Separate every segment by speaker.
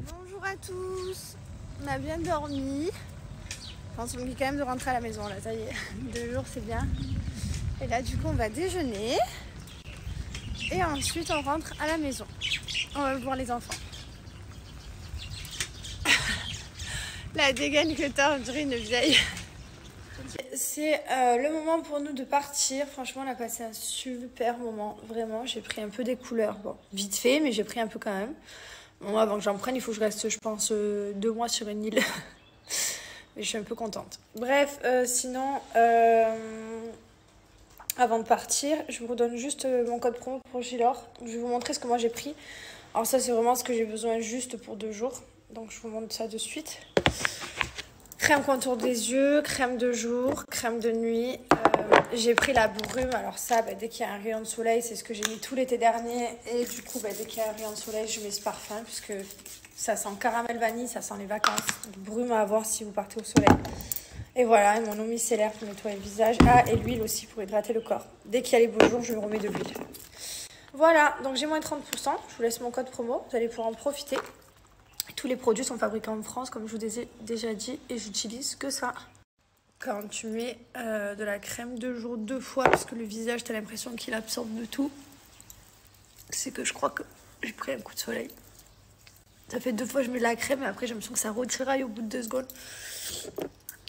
Speaker 1: Bonjour à tous, on a bien dormi. Enfin, on oublie quand même de rentrer à la maison là, ça y est, 2 jours c'est bien. Et là du coup on va déjeuner et ensuite on rentre à la maison. On va voir les enfants. La dégaine que t'as, on dirait une vieille. C'est le moment pour nous de partir. Franchement, on a passé un super moment. Vraiment, j'ai pris un peu des couleurs. Bon, vite fait, mais j'ai pris un peu quand même. Bon, avant que j'en prenne, il faut que je reste, je pense, 2 mois sur une île. Mais je suis un peu contente. Bref, sinon, avant de partir, je vous redonne juste mon code promo pour Gilor. Je vais vous montrer ce que moi j'ai pris. Alors ça, c'est vraiment ce que j'ai besoin juste pour 2 jours. Donc, je vous montre ça de suite. Crème contour des yeux, crème de jour, crème de nuit. J'ai pris la brume. Alors ça, dès qu'il y a un rayon de soleil, c'est ce que j'ai mis tout l'été dernier. Et du coup, dès qu'il y a un rayon de soleil, je mets ce parfum puisque ça sent caramel vanille, ça sent les vacances. Donc, brume à avoir si vous partez au soleil. Et voilà, et mon eau micellaire pour nettoyer le visage. Ah, et l'huile aussi pour hydrater le corps. Dès qu'il y a les beaux jours, je me remets de l'huile. Voilà, donc j'ai moins 30%. Je vous laisse mon code promo. Vous allez pouvoir en profiter. Tous les produits sont fabriqués en France, comme je vous ai déjà dit, et j'utilise que ça. Quand tu mets de la crème 2 jours 2 fois, parce que le visage, tu as l'impression qu'il absorbe de tout, c'est que je crois que j'ai pris un coup de soleil. Ça fait 2 fois que je mets de la crème, et après, je me sens que ça retiraille au bout de 2 secondes.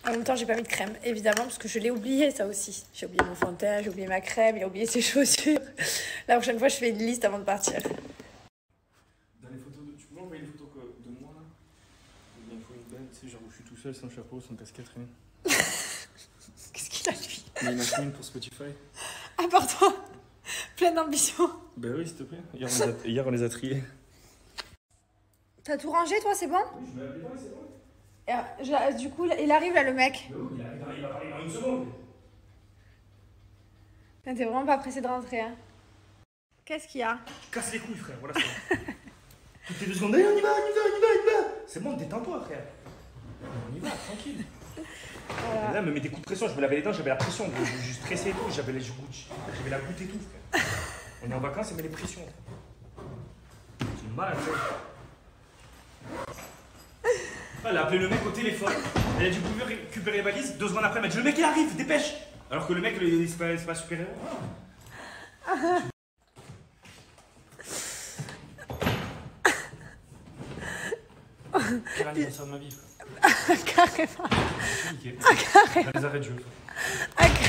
Speaker 1: En même temps, j'ai pas mis de crème, évidemment, parce que je l'ai oublié, ça aussi. J'ai oublié mon fond de teint, j'ai oublié ma crème, il a oublié ses chaussures. La prochaine fois, je fais une liste avant de partir.
Speaker 2: Genre où je suis tout seul, sans chapeau, sans casquette, rien.
Speaker 1: Qu'est-ce qu'il a lui?
Speaker 2: Il y a une machine pour Spotify.
Speaker 1: À part toi, pleine d'ambition.
Speaker 2: Ben oui, s'il te plaît. Hier, on les a triés.
Speaker 1: T'as tout rangé, toi, c'est bon?
Speaker 2: Oui, je mets la plupart, c'est bon.
Speaker 1: Du coup, il arrive là, le mec.
Speaker 2: Ben oui, il va parler dans 1 seconde.
Speaker 1: T'es vraiment pas pressé de rentrer, hein? Qu'est-ce qu'il y a?
Speaker 2: Casse les couilles, frère, voilà ça. Toutes les 2 secondes, allez, on y va. C'est bon, détends-toi, frère. On y va, tranquille.
Speaker 1: Voilà.
Speaker 2: Et là, me met des coups de pression, je me lavais les dents, j'avais la pression, je stressais et tout, j'avais la goutte et tout, frère. On est en vacances, elle met les pressions. C'est mal, frère. Elle a appelé le mec au téléphone, elle a dû pouvoir récupérer les valises, 2 secondes après, elle m'a dit le mec il arrive, dépêche. Alors que le mec, c'est pas super héros. Quel anniversaire de ma vie, frère.
Speaker 1: Carrément.
Speaker 2: Dans les arrêts de jeu.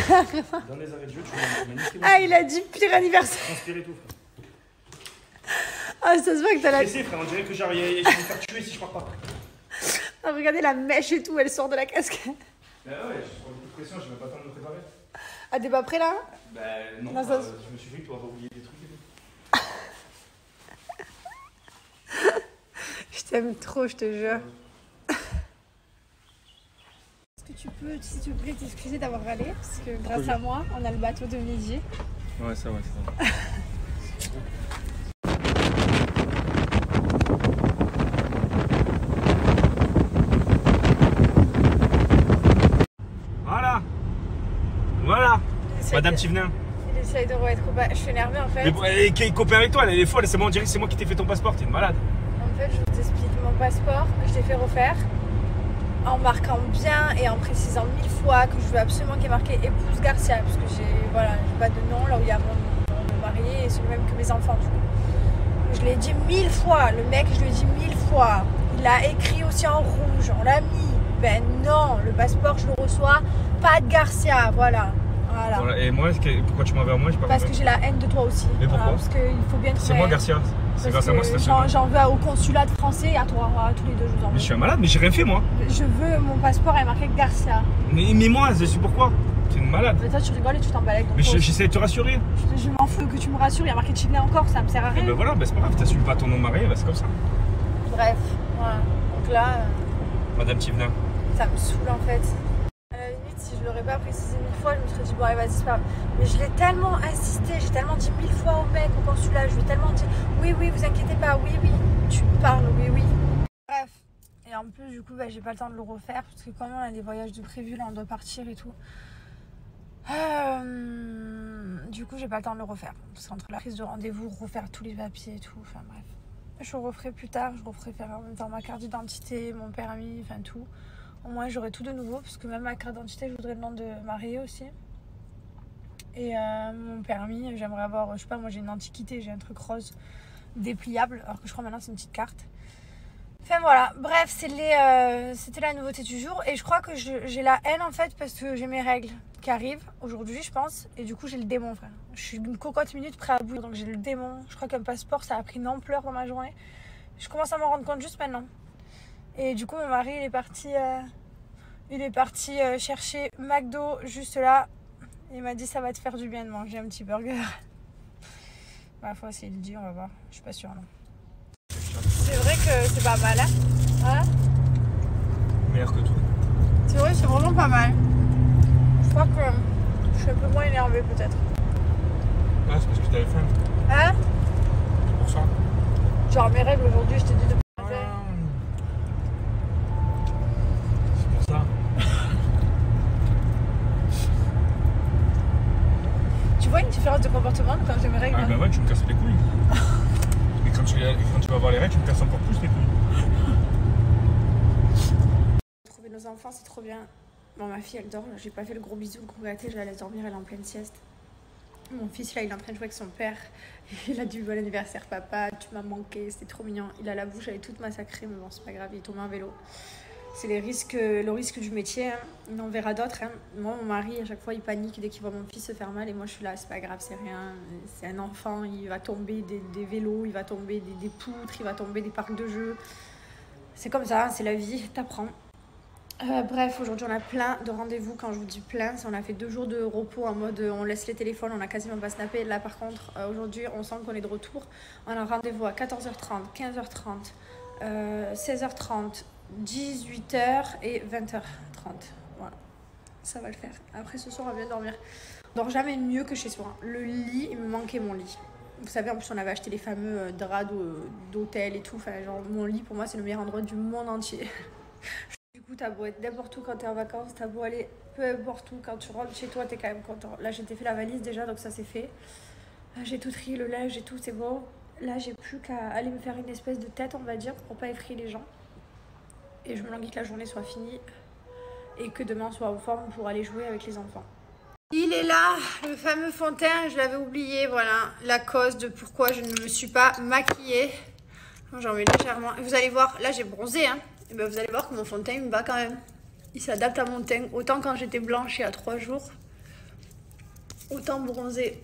Speaker 1: Carrément.
Speaker 2: Dans les arrêts de jeu, tu m'as niqué.
Speaker 1: Ah, il a dit pire anniversaire.
Speaker 2: Transpirer tout, frère.
Speaker 1: Ah, ça se voit que t'as la...
Speaker 2: Stressé, frère, on dirait que genre, je vais me faire tuer si je pars pas.
Speaker 1: Ah, regardez la mèche et tout, elle sort de la casquette.
Speaker 2: Bah ouais, je prends beaucoup de pression, j'ai même pas le temps de me préparer.
Speaker 1: Ah, t'es pas prêt là?
Speaker 2: Bah non,
Speaker 1: Non, ça...
Speaker 2: je me suis dit que tu vas oublier des trucs et tout.
Speaker 1: Je t'aime trop, je te jure. Est-ce que tu peux, s'il te plaît, t'excuser d'avoir râlé? Parce que grâce à moi, on a le bateau de midi.
Speaker 2: Ouais, ça va, ça va. Voilà. Madame Thivenin.
Speaker 1: Il essaye de être copain. Je suis énervée en fait.
Speaker 2: Mais qui est copain avec toi, elle est folle, c'est moi, on dirait que c'est moi qui t'ai fait ton passeport, t'es une malade.
Speaker 1: En fait, je vous explique, mon passeport, je l'ai fait refaire en marquant bien et en précisant 1000 fois que je veux absolument qu'il y ait marqué épouse Garcia, parce que j'ai pas de nom là où il y a mon marié et c'est le même que mes enfants. Du coup. Je l'ai dit 1000 fois, le mec, je lui ai dit 1000 fois. Il l'a écrit aussi en rouge, on l'a mis. Ben non, le passeport, je le reçois, pas de Garcia, voilà.
Speaker 2: Voilà. Et moi, pourquoi tu m'en veux à moi?
Speaker 1: Parce que j'ai la haine de toi aussi.
Speaker 2: Mais pourquoi?
Speaker 1: Parce qu'il faut bien trouver.
Speaker 2: C'est moi Garcia. C'est grâce à moi, c'est
Speaker 1: j'en veux au consulat de français et à toi, tous les 2 jours.
Speaker 2: Mais je suis un malade, mais j'ai rien fait moi.
Speaker 1: Je veux mon passeport est marqué Garcia.
Speaker 2: Mais moi, je suis pourquoi? Tu es une malade.
Speaker 1: Mais toi, tu rigoles et tu t'emballes avec.
Speaker 2: Mais j'essaie de te rassurer.
Speaker 1: Je m'en fous que tu me rassures, il y a marqué Chilney encore, ça me sert à rien.
Speaker 2: Ben voilà, c'est pas grave, t'assumes pas ton nom de marié, c'est comme ça.
Speaker 1: Bref, voilà. Donc là.
Speaker 2: Madame Thivenin.
Speaker 1: Ça me saoule en fait. À la limite, si je l'aurais pas précisé 1000 fois, je me serais dit bon allez vas-y c'est pas grave. Mais je l'ai tellement insisté, j'ai tellement dit 1000 fois au mec au consulat, je lui ai tellement dit oui vous inquiétez pas, oui tu me parles, oui. Bref, et en plus du coup j'ai pas le temps de le refaire parce que quand on a des voyages de prévus là on doit partir et tout. Du coup j'ai pas le temps de le refaire parce qu'entre la prise de rendez-vous, refaire tous les papiers et tout, enfin bref. je referai plus tard. Je referai faire en même temps ma carte d'identité, mon permis, enfin tout. Au moins j'aurai tout de nouveau, parce que même ma carte d'identité, je voudrais le nom de mariée aussi. Et mon permis, j'aimerais avoir, je sais pas, moi j'ai une antiquité, j'ai un truc rose dépliable, alors que je crois maintenant c'est une petite carte. Enfin voilà, bref, c'était la nouveauté du jour. Et je crois que j'ai la haine en fait, parce que j'ai mes règles qui arrivent aujourd'hui, je pense. Et du coup, j'ai le démon, frère. Je suis une cocotte minute près à bout, donc j'ai le démon. Je crois qu'un passeport, ça a pris une ampleur dans ma journée. Je commence à m'en rendre compte juste maintenant. Et du coup, mon mari, il est parti chercher McDo juste là. Il m'a dit, ça va te faire du bien de manger un petit burger. Ma foi, c'est le dit, on va voir. Je suis pas sûre, non. C'est vrai que c'est pas mal, hein? Hein?
Speaker 2: Meilleur que tout.
Speaker 1: C'est vrai, c'est vraiment pas mal. Je crois que je suis un peu moins énervée, peut-être.
Speaker 2: Ah, c'est parce que t'avais faim.
Speaker 1: Hein?
Speaker 2: C'est pour ça.
Speaker 1: Genre, mes règles aujourd'hui, je t'ai dit de pas faire.
Speaker 2: C'est pour ça.
Speaker 1: Tu vois une différence de comportement quand j'ai mes règles?
Speaker 2: Ah, bah ouais, tu me casses les couilles. Et quand tu vas avoir les règles, tu me casses encore plus les couilles.
Speaker 1: Trouver nos enfants, c'est trop bien. Bon, ma fille, elle dort. J'ai pas fait le gros bisou, le gros gâté. Je la laisse dormir, elle est en pleine sieste. Mon fils, là, il est en train de jouer avec son père. Il a dit bon anniversaire, papa. Tu m'as manqué. C'était trop mignon. Il a la bouche, elle est toute massacrée. Mais bon, c'est pas grave. Il est tombé en vélo. C'est le risque du métier. Hein. Il en verra d'autres. Hein. Moi, mon mari, à chaque fois, il panique dès qu'il voit mon fils se faire mal. Et moi, je suis là, c'est pas grave, c'est rien. C'est un enfant. Il va tomber des vélos, il va tomber des poutres, il va tomber des parcs de jeux. C'est comme ça, c'est la vie. T'apprends. Bref, aujourd'hui, on a plein de rendez-vous. Quand je vous dis plein, on a fait 2 jours de repos en mode on laisse les téléphones, on a quasiment pas snappé. Là, par contre, aujourd'hui, on sent qu'on est de retour. On a rendez-vous à 14h30, 15h30, 16h30. 18h et 20h30. Voilà, ça va le faire. Après ce soir, on va bien dormir. On dort jamais mieux que chez soi. Le lit, il me manquait mon lit. Vous savez, en plus, on avait acheté les fameux draps d'hôtel et tout. Enfin, genre, mon lit, pour moi, c'est le meilleur endroit du monde entier. Du coup, t'as beau être n'importe où quand t'es en vacances, t'as beau aller peu importe où, quand tu rentres chez toi, t'es quand même content. Là, j'ai fait la valise déjà, donc ça c'est fait. J'ai tout trié, le linge et tout, c'est bon. Là, j'ai plus qu'à aller me faire une espèce de tête, on va dire, pour pas effrayer les gens. Et je me languis que la journée soit finie et que demain on soit en forme pour aller jouer avec les enfants. Il est là, le fameux fond de teint, je l'avais oublié, voilà, la cause de pourquoi je ne me suis pas maquillée. J'en mets légèrement. Et vous allez voir, là j'ai bronzé, hein. Et ben vous allez voir que mon fond de teint il me va quand même. Il s'adapte à mon teint, autant quand j'étais blanche il y a 3 jours, autant bronzé.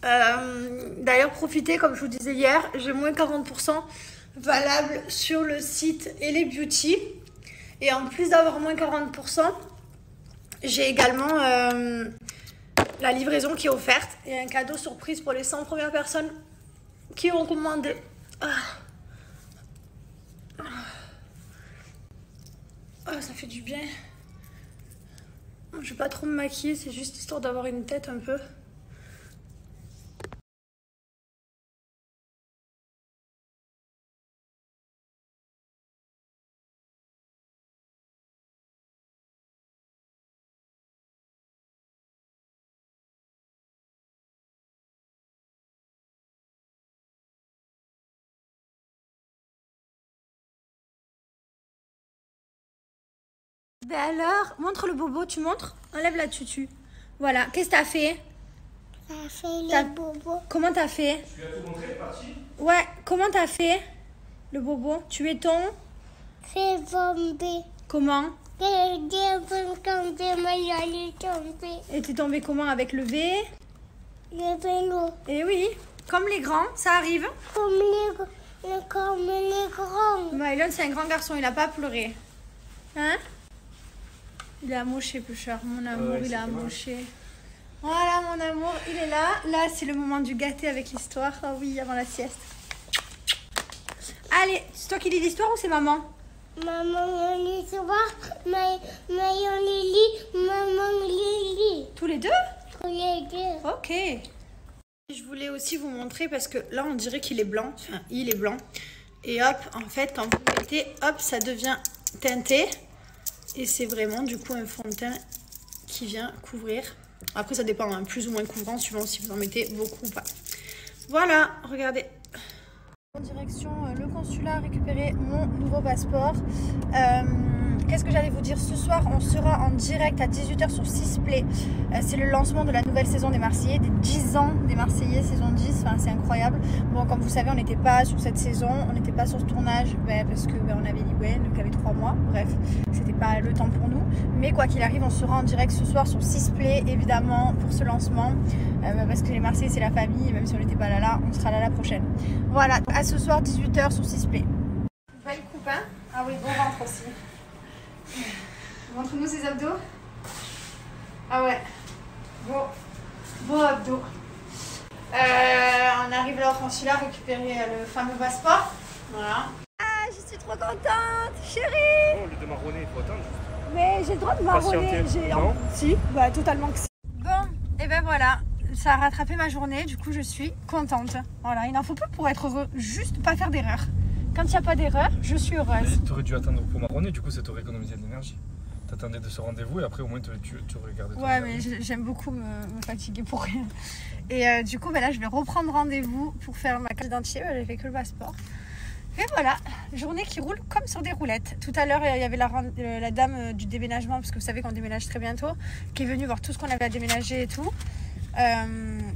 Speaker 1: D'ailleurs, profitez, comme je vous disais hier, j'ai moins 40% valable sur le site Elé Beauty. Et en plus d'avoir moins 40%, j'ai également la livraison qui est offerte et un cadeau surprise pour les 100 premières personnes qui ont commandé. Ça fait du bien. Je vais pas trop me maquiller, c'est juste histoire d'avoir une tête un peu. Ben alors, montre le bobo, tu montres? Enlève la tutu. Voilà, qu'est-ce que t'as fait?
Speaker 3: T'as fait le bobo.
Speaker 1: Comment t'as fait?
Speaker 2: Tu lui as tout montré, parti?
Speaker 1: Ouais, comment t'as fait? Le bobo, tu es ton?
Speaker 3: Fais tomber.
Speaker 1: Comment?
Speaker 3: Fais tomber, mais j'allais tomber.
Speaker 1: Et t'es tombé comment? Avec le V?
Speaker 3: Le vélo.
Speaker 1: Eh oui, comme les grands, ça arrive.
Speaker 3: Comme les grands.
Speaker 1: Mylon, c'est un grand garçon, il a pas pleuré. Hein? Il a amoché, peu cher. Mon amour, il a amoché. Voilà, mon amour, il est là. Là, c'est le moment du gâté avec l'histoire. Ah oui, avant la sieste. Allez, c'est toi qui lis l'histoire ou c'est maman?
Speaker 3: Maman, l'histoire, mais on lit. Maman, lit.
Speaker 1: Tous les deux?
Speaker 3: Tous les deux.
Speaker 1: Ok. Je voulais aussi vous montrer parce que là, on dirait qu'il est blanc. Enfin, il est blanc. Et hop, en fait, quand vous mettez, hop, ça devient teinté. Et c'est vraiment du coup un fond de teint qui vient couvrir. Après ça dépend, hein, plus ou moins couvrant suivant si vous en mettez beaucoup ou pas. Voilà, regardez. En direction le consulat récupérer mon nouveau passeport. Qu'est-ce que j'allais vous dire? Ce soir, on sera en direct à 18 h sur 6play. C'est le lancement de la nouvelle saison des Marseillais, des 10 ans des Marseillais, saison 10. Enfin, c'est incroyable. Bon, comme vous savez, on n'était pas sur cette saison, on n'était pas sur ce tournage parce que on avait Liwen qui avait 3 mois. Bref, c'était pas le temps pour nous. Mais quoi qu'il arrive, on sera en direct ce soir sur 6play, évidemment, pour ce lancement. Parce que les Marseillais, c'est la famille. Et même si on n'était pas là, on sera là la prochaine. Voilà, à ce soir, 18 h sur 6play. Belle coupe, hein? Ah oui, bon ventre aussi. Montre-nous ses abdos. Ah ouais. Beau abdos. On arrive là au consulat récupérer le fameux passeport. Voilà. Ah, je suis trop contente, chérie.
Speaker 2: Non, le de marronner, il faut attendre.
Speaker 1: Mais j'ai le droit de marronner.
Speaker 2: Non.
Speaker 1: Si, bah totalement que si. Bon, et ben voilà. Ça a rattrapé ma journée, du coup je suis contente. Voilà, il n'en faut pas pour être heureux, juste pas faire d'erreur. Quand il n'y a pas d'erreur, je suis heureuse.
Speaker 2: Tu aurais dû attendre pour marronner, du coup ça t'aurait économisé de l'énergie. T'attendais de ce rendez-vous et après au moins tu regardais.
Speaker 1: Ouais, mais j'aime beaucoup me fatiguer pour rien. Et du coup, bah là je vais reprendre rendez-vous pour faire ma carte d'identité. J'ai fait que le passeport. Et voilà, journée qui roule comme sur des roulettes. Tout à l'heure, il y avait la dame du déménagement, parce que vous savez qu'on déménage très bientôt, qui est venue voir tout ce qu'on avait à déménager et tout.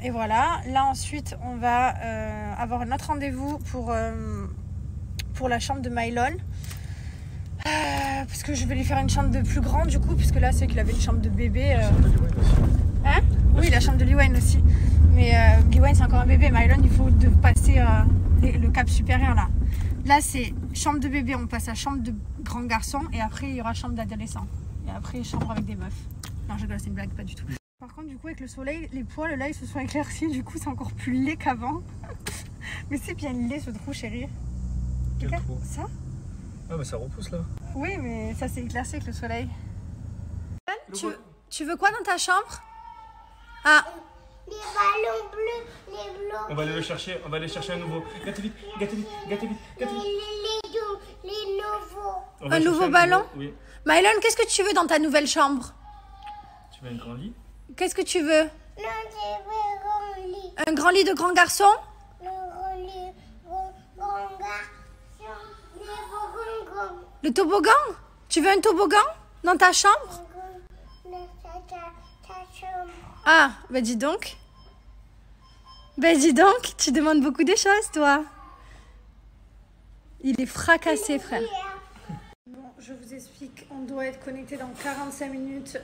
Speaker 1: Et voilà, là ensuite on va avoir un autre rendez-vous pour la chambre de Mylon, parce que je vais lui faire une chambre de plus grande du coup, puisque là c'est qu'il avait une chambre de bébé. Hein? Oui, la chambre de Liwen aussi, mais Liwen c'est encore un bébé. Mylon, il faut passer le cap supérieur là. Là c'est chambre de bébé, on passe à chambre de grand garçon, et après il y aura chambre d'adolescent, et après chambre avec des meufs. Non, je rigole, c'est une blague, pas du tout. Par contre, du coup, avec le soleil, les poils là ils se sont éclaircis, du coup c'est encore plus laid qu'avant. Mais c'est bien laid ce trou, chérie.
Speaker 2: Quel trou?
Speaker 1: Ça?
Speaker 2: Ah, mais ça repousse là.
Speaker 1: Oui, mais ça s'est éclairci avec le soleil. Tu veux quoi dans ta chambre? Ah,
Speaker 3: Les ballons bleus, les bleus.
Speaker 2: On va aller le chercher un nouveau. Gâte vite.
Speaker 3: Les nouveaux.
Speaker 1: un nouveau ballon?
Speaker 2: Oui.
Speaker 1: Mylon, qu'est-ce que tu veux dans ta nouvelle chambre?
Speaker 2: Tu veux un grand lit?
Speaker 1: Qu'est-ce que tu veux?
Speaker 3: Non, c'est un grand lit.
Speaker 1: Un grand lit de grand garçon?
Speaker 3: Le grand lit, grand garçon. Les grand.
Speaker 1: Le toboggan? Tu veux un toboggan dans ta chambre?
Speaker 3: Ta chambre.
Speaker 1: Ah, bah dis donc. Bah dis donc, tu demandes beaucoup de choses, toi. Il est fracassé, frère. Bon, je vous explique, on doit être connecté dans 45 minutes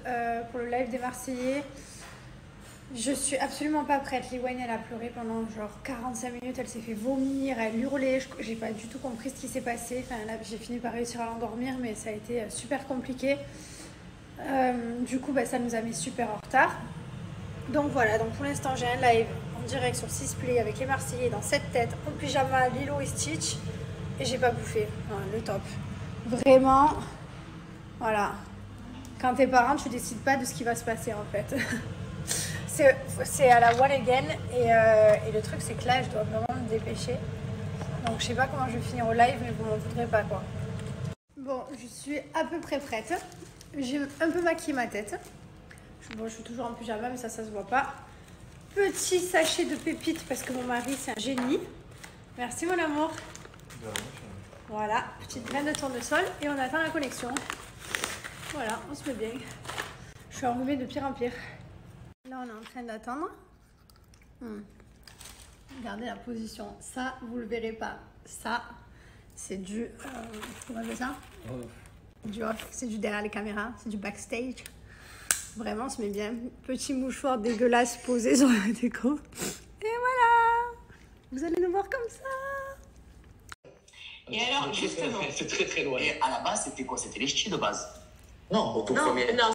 Speaker 1: pour le live des Marseillais. Je suis absolument pas prête. Liwen, elle a pleuré pendant genre 45 minutes, elle s'est fait vomir, elle hurlait. J'ai pas du tout compris ce qui s'est passé. Enfin, là, j'ai fini par réussir à l'endormir, mais ça a été super compliqué. Du coup, bah, ça nous a mis super en retard. Donc voilà, donc pour l'instant, j'ai un live en direct sur 6play avec les Marseillais dans cette tête, en pyjama, Lilo et Stitch. Et j'ai pas bouffé. Enfin, le top. Vraiment, voilà. Quand t'es parent, tu décides pas de ce qui va se passer en fait. C'est à la one again. Et le truc, c'est que là, je dois vraiment me dépêcher. Donc je sais pas comment je vais finir au live, mais vous m'en voudrez pas quoi. Bon, je suis à peu près prête. J'ai un peu maquillé ma tête. Bon, je suis toujours en pyjama, mais ça se voit pas. Petit sachet de pépites parce que mon mari, c'est un génie. Merci mon amour. Voilà, petite graine de tournesol et on attend la connexion. Voilà, on se met bien. Je suis enrhumée de pire en pire. Là, on est en train d'attendre. Regardez la position. Ça, vous le verrez pas. Ça, c'est du... comment on appelle ça? Du off. C'est du derrière les caméras. C'est du backstage. Vraiment, on se met bien. Petit mouchoir dégueulasse posé sur la déco. Et voilà. Vous allez nous voir comme ça.
Speaker 4: Et alors, justement,
Speaker 5: c'est très très loin.
Speaker 4: et à la base, c'était quoi? C'était les ch'tis de base.
Speaker 5: Non, au tout
Speaker 4: Non,
Speaker 5: premier.
Speaker 4: non.